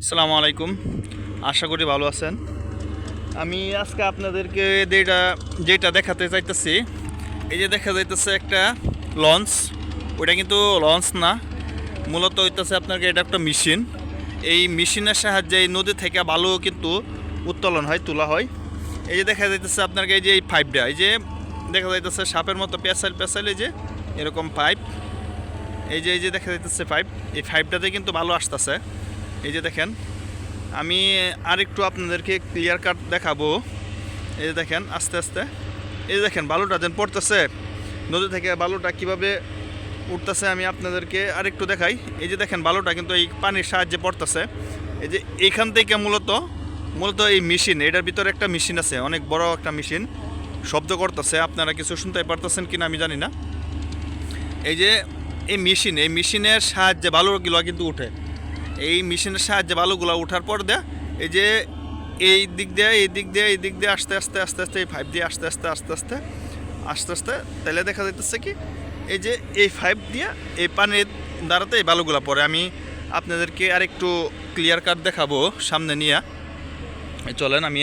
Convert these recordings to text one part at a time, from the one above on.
আসসালামু আলাইকুম। আশা করি ভালো আছেন। আমি আজকে আপনাদেরকে যেটা দেখাতে চাইতেছি, এই যে দেখা যাইতেছে একটা লঞ্চ। ওইটা কিন্তু লঞ্চ না, মূলত হইতেছে আপনাকে এটা একটা মেশিন। এই মেশিনের সাহায্যে এই নদী থেকে বালু কিন্তু উত্তোলন হয়, তোলা হয়। এই যে দেখা যাইতেছে আপনাকে এই যে এই পাইপটা, এই যে দেখা যাইতেছে সাপের মতো পেঁচাইল পেঁচাইল, এই যে এরকম পাইপ, এই যে দেখা যাইতেছে পাইপ। এই পাইপটাতে কিন্তু বালু আসতেছে। এই যে দেখেন, আমি আরেকটু আপনাদেরকে ক্লিয়ার কাট দেখাবো। এই যে দেখেন আস্তে আস্তে, এই যে দেখেন বালুটা যেন পড়তেছে নদী থেকে, বালুটা কিভাবে উঠতেছে আমি আপনাদেরকে আরেকটু দেখাই। এই যে দেখেন বালুটা কিন্তু এই পানির সাহায্যে পড়তেছে। এই যে এইখান থেকে মূলত এই মেশিন, এটার ভিতরে একটা মেশিন আছে, অনেক বড় একটা মেশিন, শব্দ করতেছে। আপনারা কিছু শুনতে পারতেছেন কিনা আমি জানি না। এই যে এই মেশিনের সাহায্যে বালুগুলো কিন্তু উঠে। এই মেশিনের সাহায্যে বালুগুলো ওঠার পর এই যে এই দিক দিয়ে আস্তে আস্তে এই পাইপ দিয়ে আস্তে আস্তে তাহলে দেখা যাইতেছে কি, এই যে এই পাইপ দিয়ে এই পানির দ্বারাতে এই বালুগুলো পড়ে। আমি আপনাদেরকে আরেকটু ক্লিয়ার কাট দেখাবো সামনে নিয়ে। চলেন আমি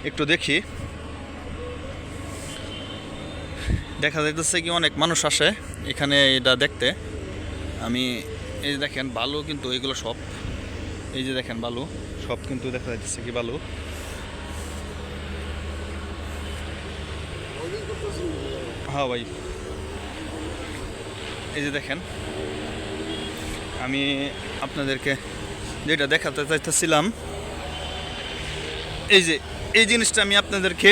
একটু দেখি। দেখা যাইতেছে কি অনেক মানুষ আসে এখানে এটা দেখতে। আমি এই যে দেখেন বালু কিন্তু এগুলো সব, এই যে দেখেন বালু সব কিন্তু দেখা যাচ্ছে কি বালু। হ্যাঁ ভাই, এই যে দেখেন আমি আপনাদেরকে যেটা দেখাতে চাইতেছিলাম, এই জিনিসটা আমি আপনাদেরকে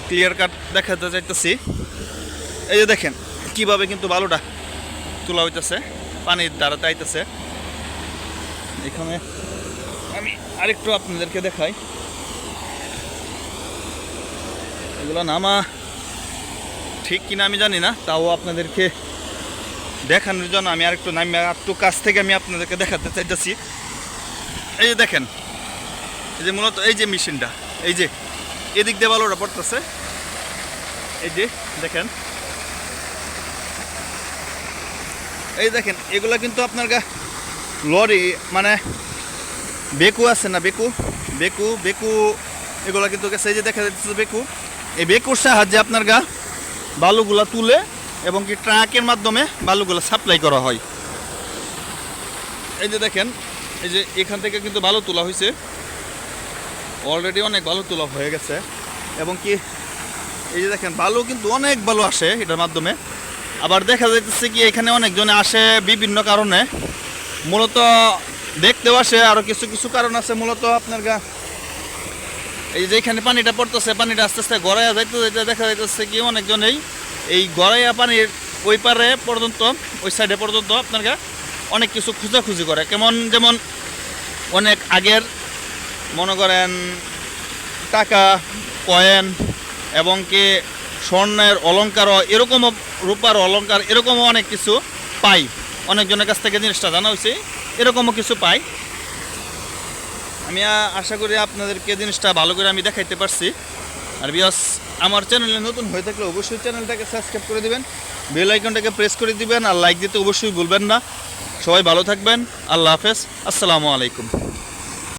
ক্লিয়ার কাট দেখাতে চাইতেছি। এই যে দেখেন কিভাবে কিন্তু বালুটা তোলা হইতেছে, পানির দ্বারা আইতেছে। এখানে আমি আরেকটু আপনাদেরকে দেখাই। এগুলো নামা ঠিক কিনা আমি জানি না, তাও আপনাদেরকে দেখানোর জন্য আমি আরেকটু একটু কাছ থেকে আমি আপনাদেরকে দেখাতে চাইতেছি। এই যে দেখেন, এই যে মূলত এই যে মেশিনটা, এই যে এদিক দিয়ে বালুটা পড়তেছে। এই যে দেখেন, এই দেখেন এগুলা কিন্তু আপনার লরি, মানে বেকু আছে না, বেকু এগুলা কিন্তু গেছে। এই যে দেখা যাচ্ছে বেকু, এই বেকুর সাহায্যে আপনার বালুগুলা তুলে এবং কি ট্রাকের মাধ্যমে বালুগুলা সাপ্লাই করা হয়। এই যে দেখেন, এই যে এখান থেকে কিন্তু বালু তোলা হয়েছে, অলরেডি অনেক বালু তোলা হয়ে গেছে। এবং কি এই যে দেখেন বালু কিন্তু অনেক বালু আসে এটার মাধ্যমে। আবার দেখা যাইতেছে কি এখানে অনেকজনে আসে বিভিন্ন কারণে, মূলত দেখতেও আসে, আরও কিছু কারণ আছে। মূলত আপনার এই যে এখানে পানিটা পড়তেছে, পানিটা আস্তে আস্তে গড়াইয়া যাইতে দেখা যাইতেছে কি অনেকজনেই এই গড়াইয়া পানির ওই পারে পর্যন্ত, ওই সাইডে পর্যন্ত আপনার অনেক কিছু খুঁজাখুঁজি করে। যেমন অনেক আগের মনে করেন টাকা, কয়েন এবং কি স্বর্ণের অলঙ্কারও, এরকমও রূপার অলঙ্কার, এরকমও অনেক কিছু পাই। অনেকজনের কাছ থেকে জিনিসটা জানা হয়েছে, এরকমও কিছু পাই। আমি আশা করি আপনাদেরকে জিনিসটা ভালো করে আমি দেখাইতে পারছি। আর বিয়াস, আমার চ্যানেলে নতুন হয়ে থাকলে অবশ্যই চ্যানেলটাকে সাবস্ক্রাইব করে দিবেন, বেল আইকনটাকে প্রেস করে দিবেন, আর লাইক দিতে অবশ্যই ভুলবেন না। সবাই ভালো থাকবেন। আল্লাহ হাফেজ, আসসালামু আলাইকুম।